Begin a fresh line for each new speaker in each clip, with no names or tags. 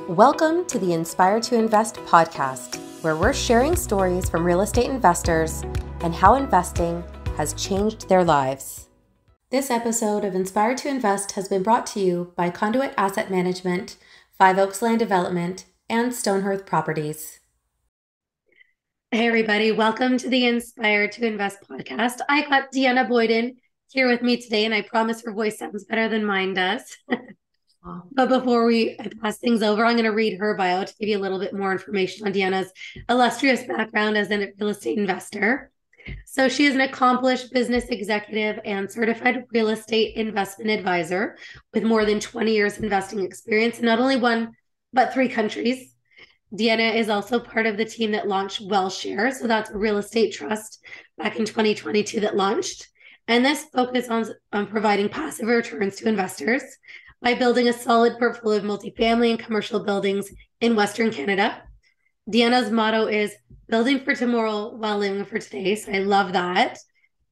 Welcome to the Inspire to Invest podcast, where we're sharing stories from real estate investors and how investing has changed their lives. This episode of Inspire to Invest has been brought to you by Conduit Asset Management, Five Oaks Land Development, and Stonehearth Properties. Hey everybody, welcome to the Inspire to Invest podcast. I got Deanna Boyden here with me today, and I promise her voice sounds better than mine does. But before we pass things over, I'm going to read her bio to give you a little bit more information on Deanna's illustrious background as a real estate investor. So she is an accomplished business executive and certified real estate investment advisor with more than 20 years investing experience in not only one, but 3 countries. Deanna is also part of the team that launched Wellshare. So that's a real estate trust back in 2022 that launched. And this focuses on providing passive returns to investors by building a solid portfolio of multifamily and commercial buildings in Western Canada. Deanna's motto is building for tomorrow while living for today. So I love that.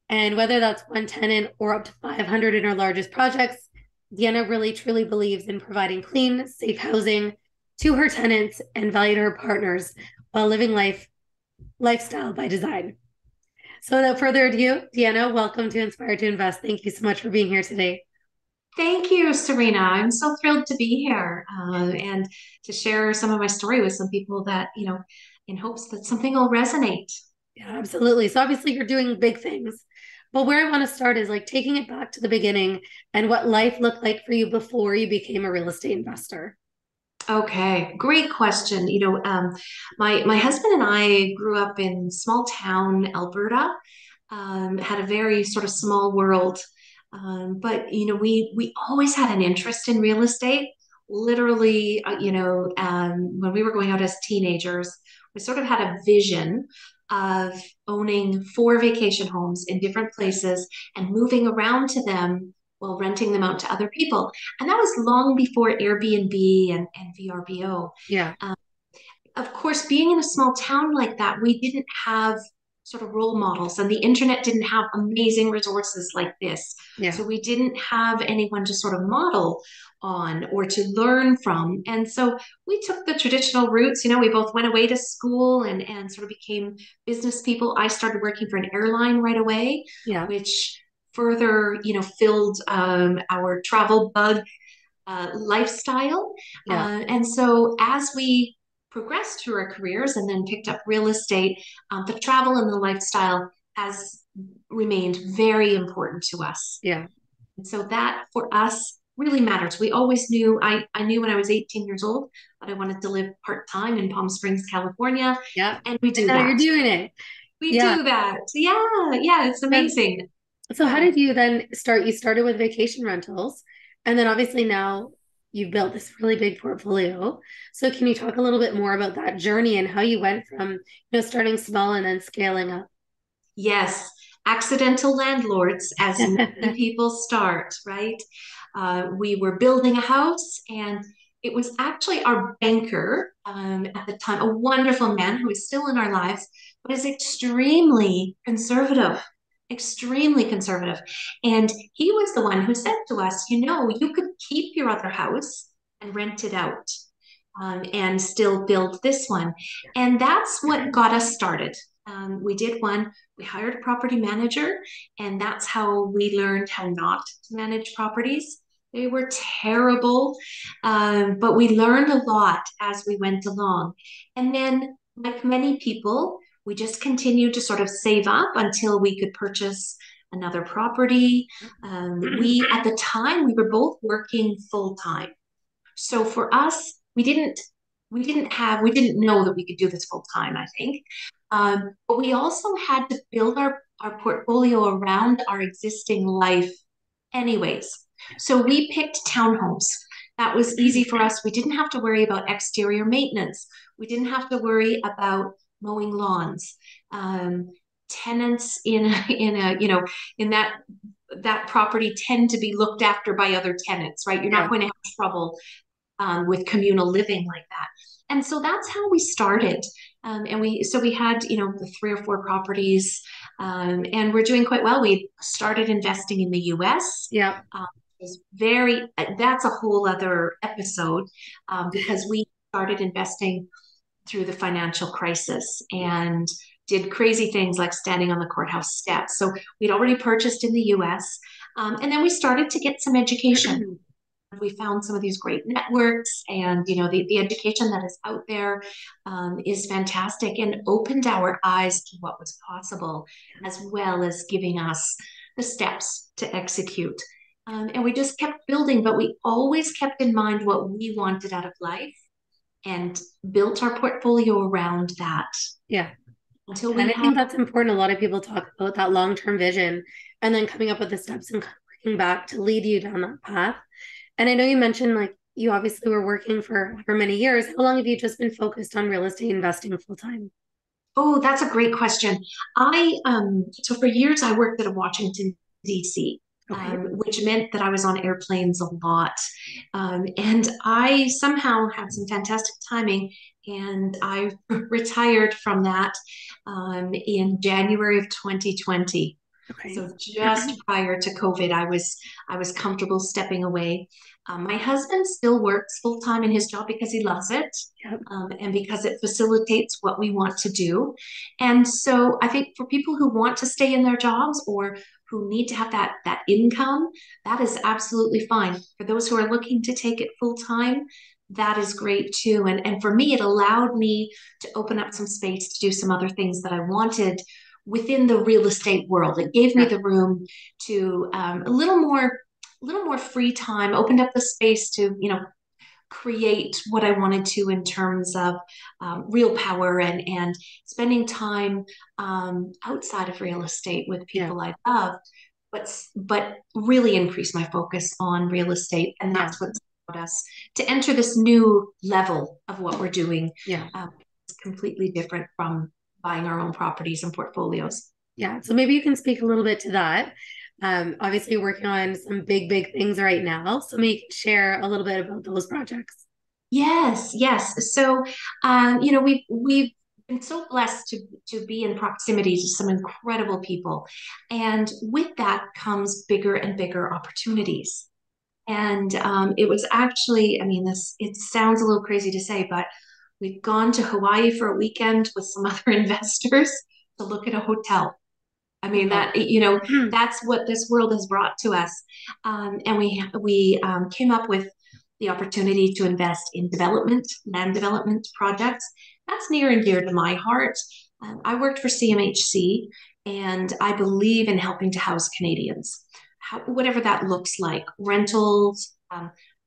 And whether that's one tenant or up to 500 in her largest projects, Deanna really truly believes in providing clean, safe housing to her tenants and value to her partners while living lifestyle by design. So without further ado, Deanna, welcome to Inspire to Invest. Thank you so much for being here today.
Thank you, Serena. I'm so thrilled to be here and to share some of my story with some people that, in hopes that something will resonate.
Yeah, absolutely. So obviously you're doing big things, but where I want to start is like taking it back to the beginning and what life looked like for you before you became a real estate investor.
Okay, great question. My husband and I grew up in small town Alberta, had a very sort of small world. But we always had an interest in real estate. Literally, when we were going out as teenagers, we sort of had a vision of owning 4 vacation homes in different places and moving around to them while renting them out to other people. And that was long before Airbnb and VRBO.
Yeah.
Of course, being in a small town like that, we didn't have sort of role models, and the internet didn't have amazing resources like this.
Yeah.
So we didn't have anyone to sort of model on or to learn from. And so we took the traditional routes. We both went away to school and sort of became business people. I started working for an airline right away,
Yeah.
which further, filled our travel bug lifestyle.
Yeah.
And so as we progressed through our careers and then picked up real estate, the travel and the lifestyle has remained very important to us.
Yeah.
And so that for us really matters. We always knew, I knew when I was 18 years old that I wanted to live part-time in Palm Springs, California.
Yeah.
And we do
And now
that.
you're doing it.
We
Yeah.
do that. Yeah, it's amazing.
So how
Yeah.
did you then start? You started with vacation rentals, and then obviously now you've built this really big portfolio. So can you talk a little bit more about that journey and how you went from, starting small and then scaling up?
Yes, accidental landlords, as many people start, right? We were building a house, and it was actually our banker at the time, a wonderful man who is still in our lives, but is extremely conservative, extremely conservative. And he was the one who said to us, you could keep your other house and rent it out. And still build this one. And that's what got us started. We did one, we hired a property manager, and that's how we learned how not to manage properties. They were terrible, but we learned a lot as we went along. And then, like many people, we just continued to sort of save up until we could purchase another property. At the time, we were both working full time. So for us, we didn't know that we could do this full time, I think. But we also had to build our portfolio around our existing life anyways. So we picked townhomes. That was easy for us. We didn't have to worry about exterior maintenance. We didn't have to worry about mowing lawns. Tenants in that property tend to be looked after by other tenants, right? You're not
Yeah.
going to have trouble with communal living like that. And so that's how we started. We had, the 3 or 4 properties, and we're doing quite well. We started investing in the US.
Yeah.
That's a whole other episode because we started investing through the financial crisis and did crazy things like standing on the courthouse steps. So we'd already purchased in the US. And then we started to get some education. We found some of these great networks, and the education that is out there is fantastic and opened our eyes to what was possible, as well as giving us the steps to execute. And we just kept building, but we always kept in mind what we wanted out of life and built our portfolio around that.
Yeah.
Until
And
we
I think
had,
that's important. A lot of people talk about that long-term vision and then coming up with the steps and working back to lead you down that path. And I know you mentioned like you obviously were working for many years. How long have you just been focused on real estate investing full time?
oh, that's a great question. So for years I worked at a Washington, D.C.
Okay.
Which meant that I was on airplanes a lot. And I somehow had some fantastic timing, and I retired from that in January of 2020.
Okay.
So just prior to COVID, I was comfortable stepping away. My husband still works full time in his job because he loves it,
Yep.
and because it facilitates what we want to do. And so I think for people who want to stay in their jobs or who need to have that income, that is absolutely fine. For those who are looking to take it full time, that is great too. And for me, it allowed me to open up some space to do some other things that I wanted within the real estate world. It gave me
Yeah.
the room to a little more free time, opened up the space to create what I wanted to in terms of real power and spending time outside of real estate with
Yeah.
people I love, but really increase my focus on real estate, and
Yeah.
that's what's allowed us to enter this new level of what we're doing.
Yeah.
It's completely different from buying our own properties and portfolios.
Yeah. So maybe you can speak a little bit to that. Obviously working on some big things right now. So maybe you can share a little bit about those projects.
Yes, yes. So, we've been so blessed to be in proximity to some incredible people, and with that comes bigger and bigger opportunities. And it was actually, I mean, this it sounds a little crazy to say, but we've gone to Hawaii for a weekend with some other investors to look at a hotel. I mean
Wow.
that's what this world has brought to us, and we came up with the opportunity to invest in land development projects. That's near and dear to my heart. I worked for CMHC, and I believe in helping to house Canadians, whatever that looks like. Rentals,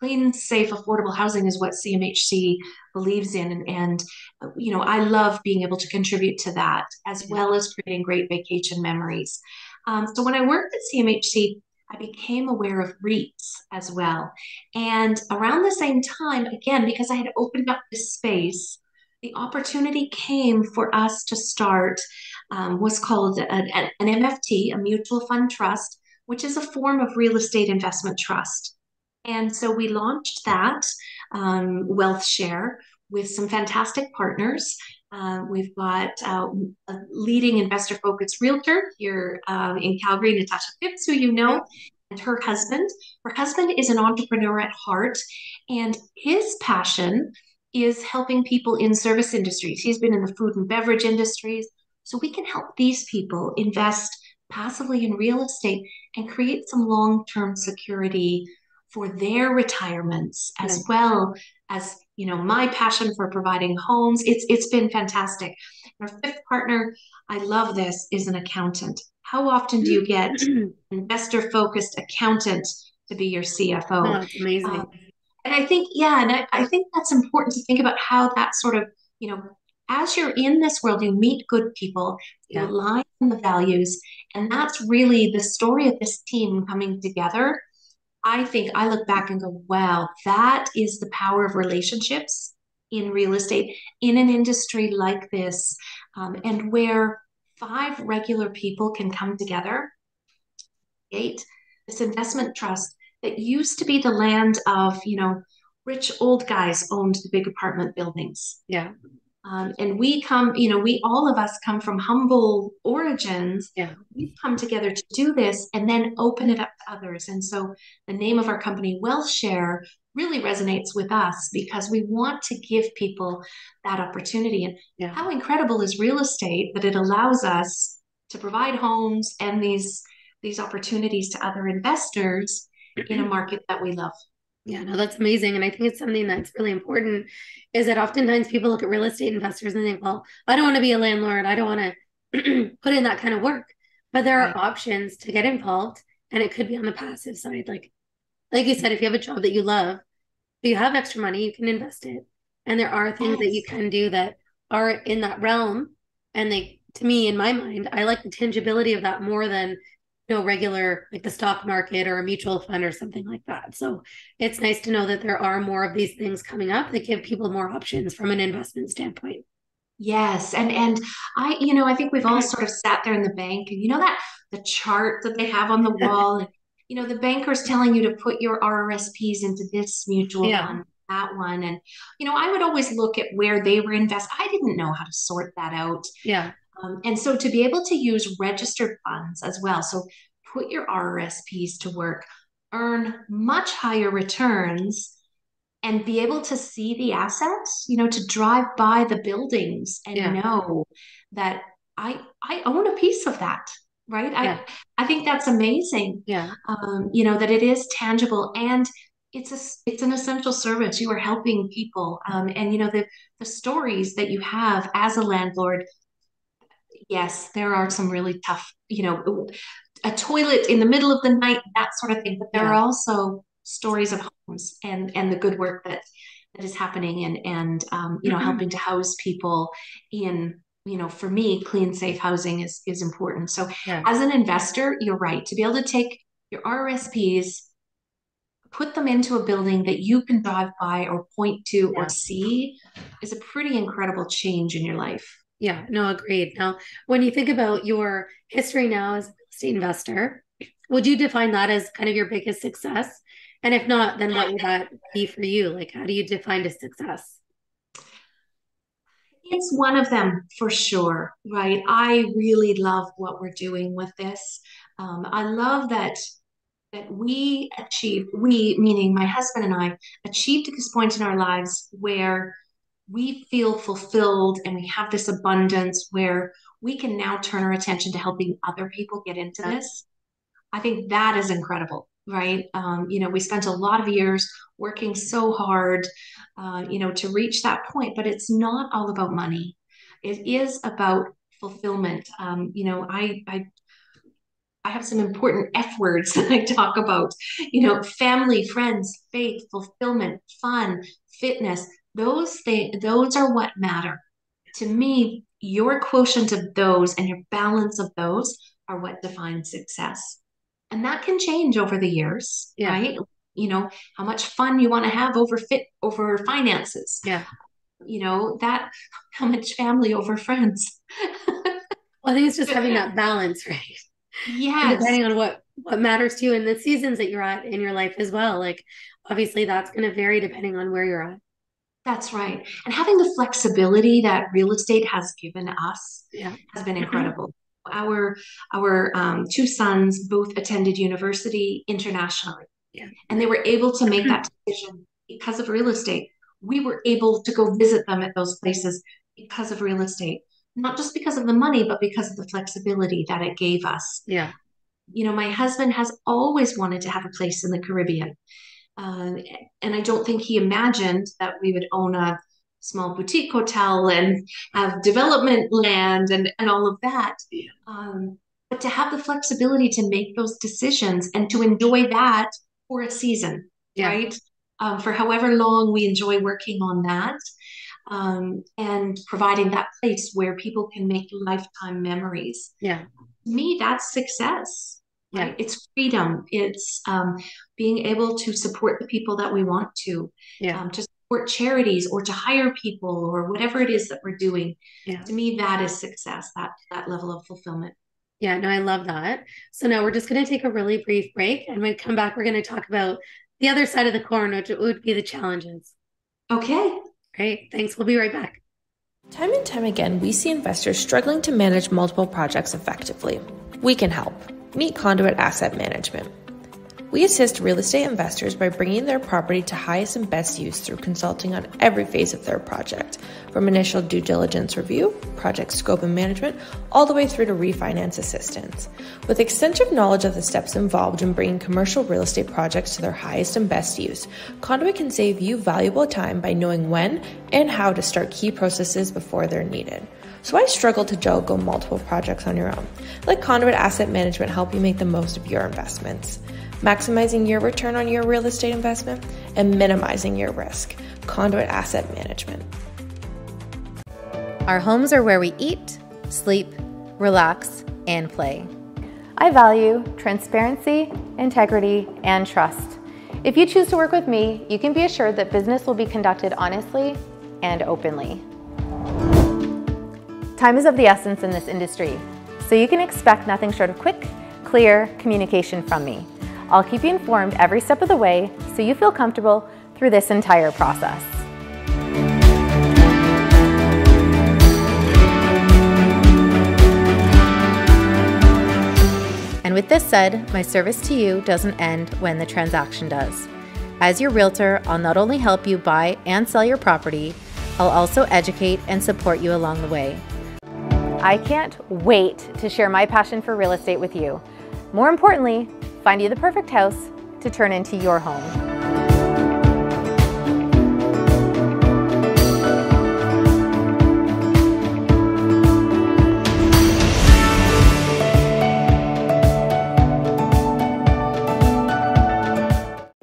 clean, safe, affordable housing is what CMHC believes in, and I love being able to contribute to that as
Yeah.
well as creating great vacation memories. So when I worked at CMHC, I became aware of REITs as well. And around the same time, again, because I had opened up this space, the opportunity came for us to start what's called an MFT, a mutual fund trust, which is a form of real estate investment trust. And so we launched that, Wellshare, with some fantastic partners. We've got a leading investor focused realtor here in Calgary, Natasha Phipps, who you
Yeah.
know, and her husband. Her husband is an entrepreneur at heart, and his passion is helping people in service industries. He's been in the food and beverage industries. So we can help these people invest passively in real estate and create some long term security for their retirements,
Yeah.
as well as my passion for providing homes. It's been fantastic. Our fifth partner, I love this, is an accountant. How often do you get an investor focused accountant to be your CFO?
No, it's amazing.
Um, and I think, yeah, and I think that's important to think about how that sort of, as you're in this world, you meet good people, you
Yeah.
align on the values, and that's really the story of this team coming together. I think I look back and go, wow, that is the power of relationships in real estate in an industry like this, and where five regular people can come together, create this investment trust that used to be the land of, rich old guys owned the big apartment buildings.
Yeah.
And we all of us come from humble origins.
Yeah.
We've come together to do this and then open it up to others. And so the name of our company, Wellshare, really resonates with us because we want to give people that opportunity. And how incredible is real estate that it allows us to provide homes and these opportunities to other investors in a market that we love.
Yeah, no, that's amazing. And I think it's something that's really important is that oftentimes people look at real estate investors and think, well, I don't want to be a landlord. I don't want to put in that kind of work. But there are options to get involved, and it could be on the passive side. Like you said, if you have a job that you love, but you have extra money, you can invest it. And there are things that you can do that are in that realm. And to me, in my mind, I like the tangibility of that more than regular, like the stock market or a mutual fund or something like that. So it's nice to know that there are more of these things coming up that give people more options from an investment standpoint.
Yes. And I think we've all sort of sat there in the bank and that the chart that they have on the wall, and the banker's telling you to put your RRSPs into this mutual fund, that one. And, I would always look at where they were invested. I didn't know how to sort that out.
Yeah.
And so to be able to use registered funds as well. So put your RRSPs to work, earn much higher returns, and be able to see the assets, to drive by the buildings and know that I own a piece of that, right? I think that's amazing.
Yeah.
That it is tangible and it's an essential service. You are helping people. And the stories that you have as a landlord, yes, there are some really tough, a toilet in the middle of the night, that sort of thing. But there are also stories of homes and the good work that is happening and helping to house people in, for me, clean, safe housing is important. So as an investor, you're right. To be able to take your RRSPs, put them into a building that you can drive by or point to or see is a pretty incredible change in your life.
Yeah, no, agreed. Now, when you think about your history now as a real estate investor, would you define that as kind of your biggest success? And if not, then what would that be for you? Like, how do you define a success?
It's one of them for sure, right? I really love what we're doing with this. I love that we meaning my husband and I, achieved this point in our lives where we feel fulfilled and we have this abundance where we can now turn our attention to helping other people get into this. I think that is incredible, right? We spent a lot of years working so hard, to reach that point, but it's not all about money. It is about fulfillment. I have some important F words that I talk about, family, friends, faith, fulfillment, fun, fitness. Those are what matter. To me, your quotient of those and your balance of those are what defines success. And that can change over the years, right? How much fun you want to have over finances.
Yeah.
How much family over friends.
Well, I think it's just having that balance, right?
Yes.
And depending on what matters to you and the seasons that you're at in your life as well. Like, obviously that's going to vary depending on where you're at.
That's right. And having the flexibility that real estate has given us has been incredible. Our two sons both attended university internationally, and they were able to make that decision because of real estate. We were able to go visit them at those places because of real estate, not just because of the money, but because of the flexibility that it gave us.
Yeah.
My husband has always wanted to have a place in the Caribbean. And I don't think he imagined that we would own a small boutique hotel and have development land and all of that. But to have the flexibility to make those decisions and to enjoy that for a season, right? For however long we enjoy working on that, and providing that place where people can make lifetime memories.
Yeah.
To me, that's success. Right? It's freedom. It's being able to support the people that we want to support charities or to hire people or whatever it is that we're doing. To me, that is success, that level of fulfillment.
Yeah, no, I love that. So now we're just going to take a really brief break, and when we come back, we're going to talk about the other side of the coin, which would be the challenges.
Okay.
Great. Thanks. We'll be right back.
Time and time again, we see investors struggling to manage multiple projects effectively. We can help. Meet Conduit Asset Management. We assist real estate investors by bringing their property to highest and best use through consulting on every phase of their project, from initial due diligence review, project scope and management, all the way through to refinance assistance. With extensive knowledge of the steps involved in bringing commercial real estate projects to their highest and best use, Conduit can save you valuable time by knowing when and how to start key processes before they're needed. So why struggle to juggle multiple projects on your own? Let Conduit Asset Management help you make the most of your investments, maximizing your return on your real estate investment and minimizing your risk. Conduit Asset Management.
Our homes are where we eat, sleep, relax, and play. I value transparency, integrity, and trust. If you choose to work with me, you can be assured that business will be conducted honestly and openly. Time is of the essence in this industry, so you can expect nothing short of quick, clear communication from me. I'll keep you informed every step of the way so you feel comfortable through this entire process. And with this said, my service to you doesn't end when the transaction does. As your realtor, I'll not only help you buy and sell your property, I'll also educate and support you along the way. I can't wait to share my passion for real estate with you. More importantly, find you the perfect house to turn into your home.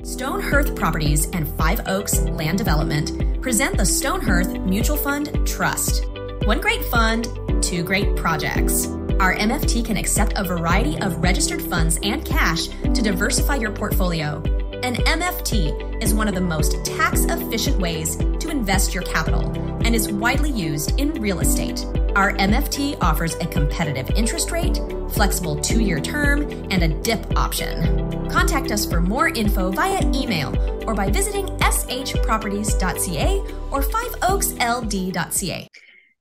Stonehurst Properties and Five Oaks Land Development present the Stonehurst Mutual Fund Trust. One great fund, two great projects. Our MFT can accept a variety of registered funds and cash to diversify your portfolio. An MFT is one of the most tax-efficient ways to invest your capital and is widely used in real estate. Our MFT offers a competitive interest rate, flexible 2-year term, and a DIP option. Contact us for more info via email or by visiting shproperties.ca or fiveoaksld.ca.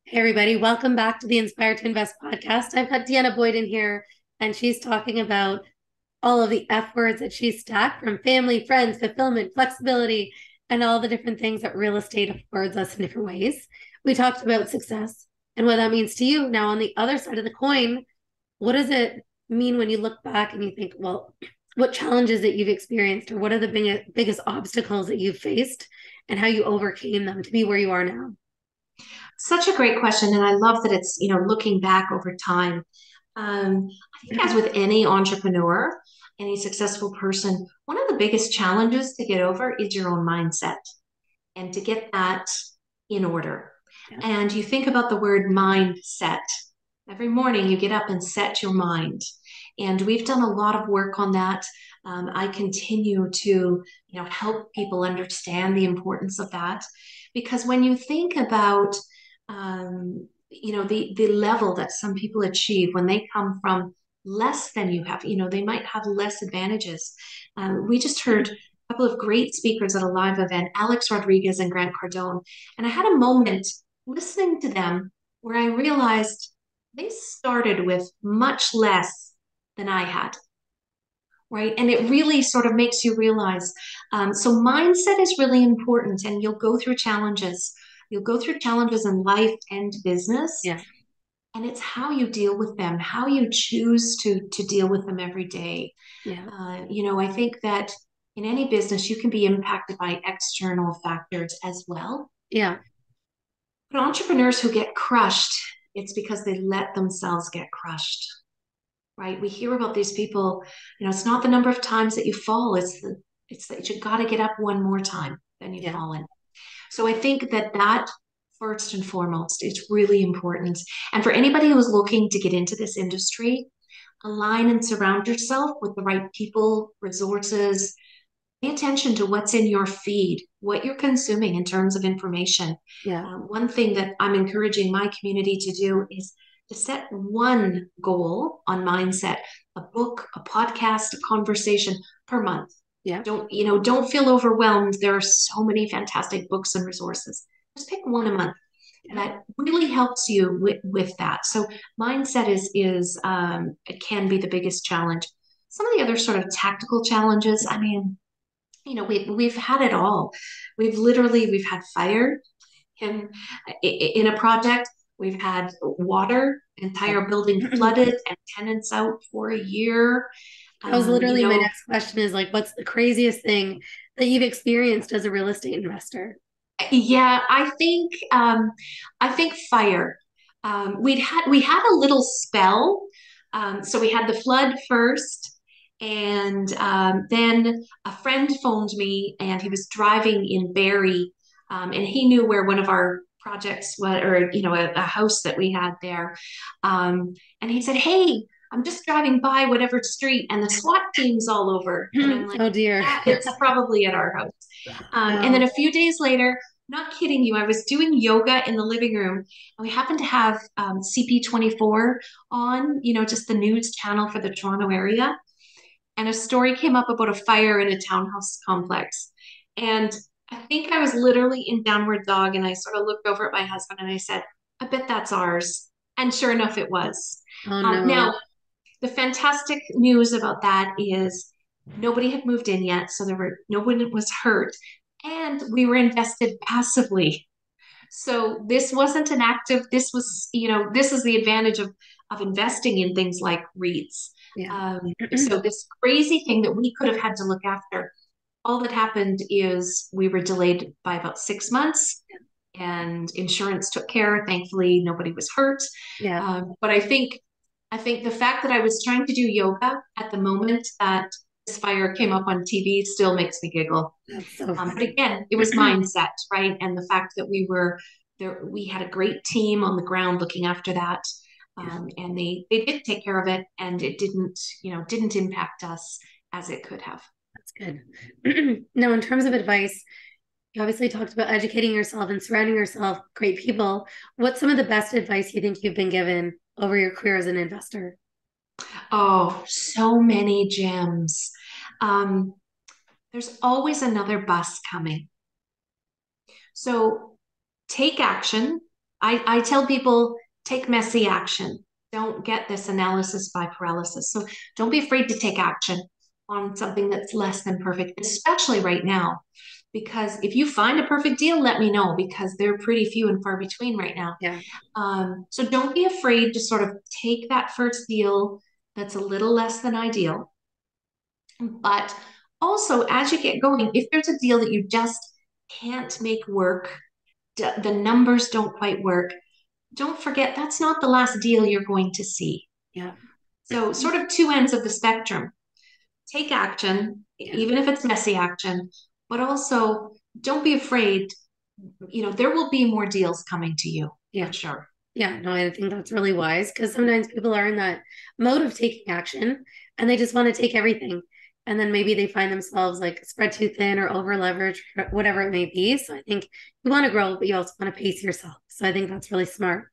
Hey everybody, welcome back to the Inspire to Invest podcast. I've got Deanna Boyden here, and she's talking about all of the F words that she's stacked, from family, friends, fulfillment, flexibility, and all the different things that real estate affords us in different ways. We talked about success and what that means to you. Now, on the other side of the coin, what does it mean when you look back and you think, well, what challenges that you've experienced, or what are the biggest obstacles that you've faced and how you overcame them to be where you are now?
Such a great question. And I love that it's, looking back over time. I think as with any entrepreneur, any successful person, one of the biggest challenges to get over is your own mindset and to get that in order. Yeah. And you think about the word mindset. Every morning you get up and set your mind. And we've done a lot of work on that. I continue to, help people understand the importance of that. Because when you think about the level that some people achieve when they come from less than you have, they might have less advantages. We just heard a couple of great speakers at a live event, Alex Rodriguez and Grant Cardone. And I had a moment listening to them where I realized they started with much less than I had. Right. And it really sort of makes you realize. So mindset is really important, and you'll go through challenges. You'll go through challenges in life and business. Yeah. And it's how you deal with them, how you choose to deal with them every day. Yeah. I think that in any business, you can be impacted by external factors as well. Yeah. But entrepreneurs who get crushed, it's because they let themselves get crushed. Right? We hear about these people, it's not the number of times that you fall, it's that you got to get up one more time than you've fallen. So I think that first and foremost, it's really important. And for anybody who's looking to get into this industry, align and surround yourself with the right people, resources. Pay attention to what's in your feed, what you're consuming in terms of information. Yeah. One thing that I'm encouraging my community to do is to set one goal on mindset, a book, a podcast, a conversation per month. Yeah. Don't feel overwhelmed. There are so many fantastic books and resources. Just pick one a month. Yeah. That really helps you with that. So mindset is it can be the biggest challenge. some of the other sort of tactical challenges, I mean, we've had it all. We've had fire in a project. We've had water, entire building flooded, and tenants out for a year.
That was literally my next question is like, what's the craziest thing that you've experienced as a real estate investor?
Yeah, I think fire. We had a little spell. So we had the flood first, and then a friend phoned me, and he was driving in Barrie, and he knew where one of our projects was, or a house that we had there. And he said, "Hey, I'm just driving by whatever street, and the SWAT team's all over." And I'm like,
oh dear,
"Yeah, it's probably at our house." And then a few days later, not kidding you, I was doing yoga in the living room, and we happened to have CP24 on, just the news channel for the Toronto area. And a story came up about a fire in a townhouse complex. And I think I was literally in downward dog, and I sort of looked over at my husband and I said, "I bet that's ours." And sure enough, it was.
Oh, no.
Now, the fantastic news about that is nobody had moved in yet, so no one was hurt, and we were invested passively. So this wasn't an active. This was, this is the advantage of investing in things like REITs.
Yeah.
So this crazy thing that we could have had to look after, all that happened is we were delayed by about 6 months. And insurance took care. Thankfully, nobody was hurt.
Yeah.
But I think the fact that I was trying to do yoga at the moment that this fire came up on TV still makes me giggle.
That's so
But again, it was mindset, right? And the fact that we were there, we had a great team on the ground looking after that. And they did take care of it, and it didn't impact us as it could have.
That's good. Now, in terms of advice, you obviously talked about educating yourself and surrounding yourself with great people. What's some of the best advice you think you've been given over your career as an investor?
Oh, so many gems. There's always another bus coming. So take action. I tell people, take messy action. Don't get this analysis by paralysis. So don't be afraid to take action on something that's less than perfect, especially right now. Because if you find a perfect deal, let me know, because they're pretty few and far between right now.
Yeah.
So don't be afraid to sort of take that first deal that's a little less than ideal. But also, as you get going, if there's a deal that you just can't make work, the numbers don't quite work, don't forget that's not the last deal you're going to see.
Yeah.
So sort of two ends of the spectrum. Take action, even if it's messy action, but also don't be afraid. There will be more deals coming to you, for sure.
Yeah, no, I think that's really wise, because sometimes people are in that mode of taking action and they just want to take everything. And then maybe they find themselves like spread too thin or over leveraged, whatever it may be. So I think you want to grow, but you also want to pace yourself. So I think that's really smart.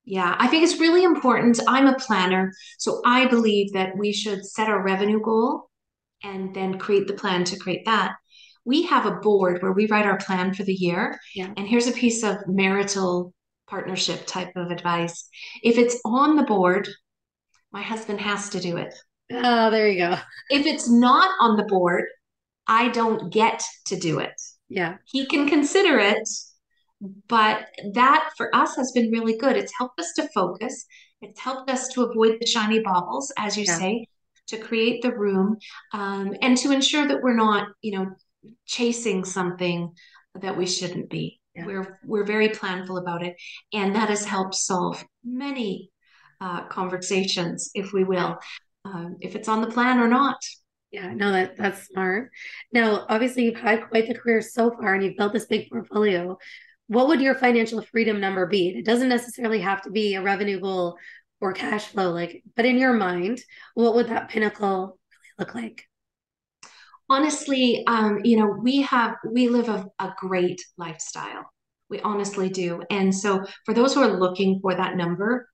Yeah, I think it's really important. I'm a planner, so I believe that we should set our revenue goal and then create the plan to create that. We have a board where we write our plan for the year.
Yeah.
And here's a piece of marital partnership type of advice. If it's on the board, my husband has to do it.
Oh, there you go.
If it's not on the board, I don't get to do it.
Yeah.
He can consider it, but that for us has been really good. It's helped us to focus. It's helped us to avoid the shiny baubles, as you say, to create the room, and to ensure that we're not, chasing something that we shouldn't be. Yeah. We're very planful about it, and that has helped solve many conversations, if we will, if it's on the plan or not.
Yeah, no, that's smart. Now, obviously, you've had quite the career so far, and you've built this big portfolio. What would your financial freedom number be? It doesn't necessarily have to be a revenue goal or cash flow, but in your mind, what would that pinnacle really look like?
Honestly, we live a great lifestyle. We honestly do. And so for those who are looking for that number,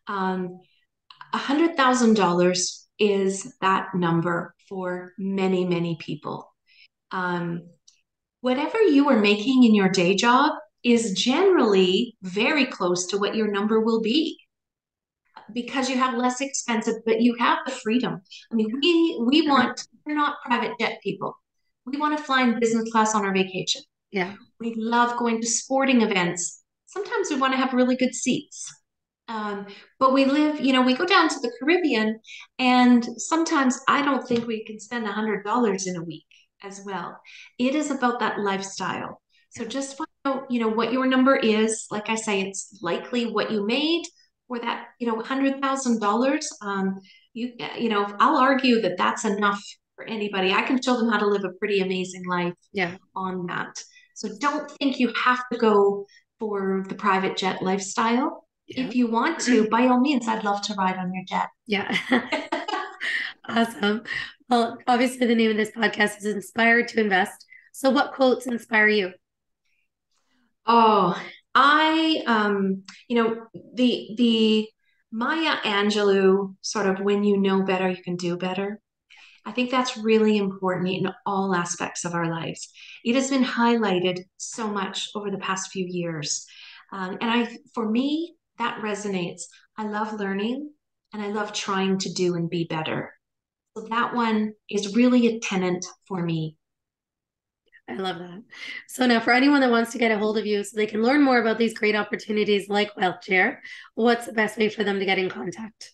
$100,000 is that number for many, many people. Whatever you are making in your day job is generally very close to what your number will be. because you have less expensive, but you have the freedom. I mean, we're not private jet people. We want to fly in business class on our vacation.
Yeah.
We love going to sporting events. Sometimes we want to have really good seats. But we go down to the Caribbean, and sometimes I don't think we can spend $100 in a week as well. It is about that lifestyle. So just find out, what your number is. Like I say, it's likely what you made for that, $100,000. I'll argue that that's enough for anybody. I can show them how to live a pretty amazing life on that. So don't think you have to go for the private jet lifestyle. Yeah. If you want to, by all means, I'd love to ride on your jet.
Yeah. Awesome. Well, obviously the name of this podcast is Inspired to Invest. So what quotes inspire you?
Oh, the Maya Angelou sort of, when you know better, you can do better. I think that's really important in all aspects of our lives. It has been highlighted so much over the past few years. For me, that resonates. I love learning and I love trying to do and be better. So that one is really a tenet for me.
I love that. So now for anyone that wants to get a hold of you so they can learn more about these great opportunities like Wellshare, what's the best way for them to get in contact?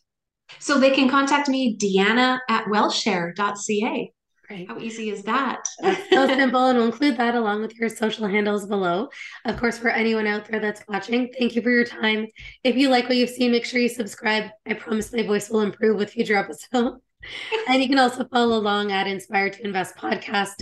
So they can contact me, Deanna at wellshare.ca.
Right.
How easy is that?
That's so simple, and we'll include that along with your social handles below. Of course, for anyone out there that's watching, thank you for your time. If you like what you've seen, make sure you subscribe. I promise my voice will improve with future episodes. And you can also follow along at Inspired to Invest podcast.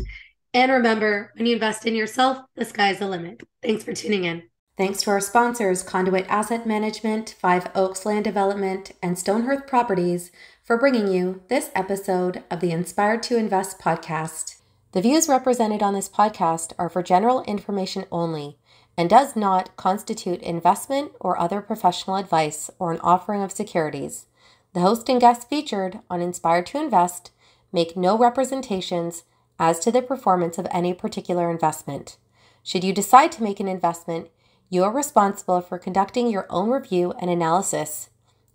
And remember, when you invest in yourself, the sky's the limit. Thanks for tuning in.
Thanks to our sponsors, Conduit Asset Management, 5 Oaks Land Development, and Stonehearth Properties, for bringing you this episode of the Inspired to Invest podcast. The views represented on this podcast are for general information only and does not constitute investment or other professional advice or an offering of securities. The host and guests featured on Inspired to Invest make no representations as to the performance of any particular investment. Should you decide to make an investment, you are responsible for conducting your own review and analysis.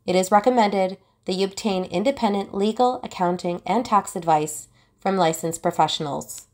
It is recommended that you obtain independent legal, accounting, and tax advice from licensed professionals.